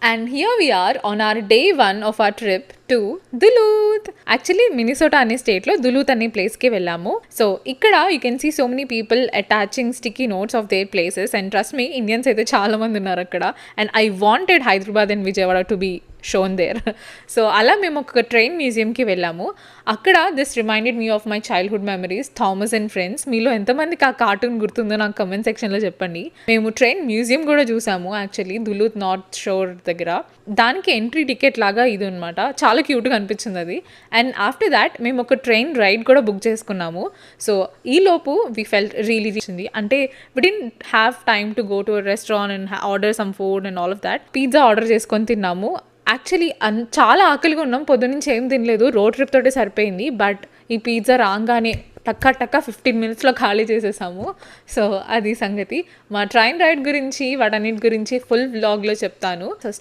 And here we are on our day 1 of our trip to Duluth. Actually, Minnesota అనే స్టేట్లో Duluth అనే ప్లేస్కి వెళ్ళాము. సో ఇక్కడ you can see so many people attaching sticky notes of their places and trust me Indians అయితే చాలా మంది ఉన్నారు అక్కడ. And I wanted Hyderabad and Vijayawada to be shown there. So అలా మేము ఒక ట్రైన్ మ్యూజియంకి వెళ్ళాము. అక్కడ this reminded me of my childhood memories Thomas and friends. మీలో ఎంతమందికి ఆ కార్టూన్ గుర్తుందో నాకు కమెంట్ సెక్షన్లో చెప్పండి. మేము ట్రైన్ మ్యూజియం కూడా చూసాము యాక్చువల్లీ దులూత్ నార్త్ షోర్ దగ్గర. దానికి ఎంట్రీ టికెట్ లాగా ఇది అనమాట. చాలా క్యూట్గా అనిపించింది అది. అండ్ ఆఫ్టర్ దాట్ మేము ఒక ట్రైన్ రైడ్ కూడా బుక్ చేసుకున్నాము. సో ఈలోపు వీ ఫెల్ట్ రియలీ రీచింది. అంటే we didn't have time to go to restaurant and order some food and all of that. Pizza order చేసుకొని తిన్నాము. యాక్చువల్లీ చాలా ఆకలిగా ఉన్నాం, పొద్దున్నుంచి ఏం తినలేదు, రోడ్ ట్రిప్ తోటే సరిపోయింది. బట్ ఈ పిజ్జా రాగానే టక్క 15 minutesలో ఖాళీ చేసేసాము. సో అది సంగతి. మా ట్రైన్ రైడ్ గురించి వాటన్నిటి గురించి ఫుల్ వ్లాగ్లో చెప్తాను. సో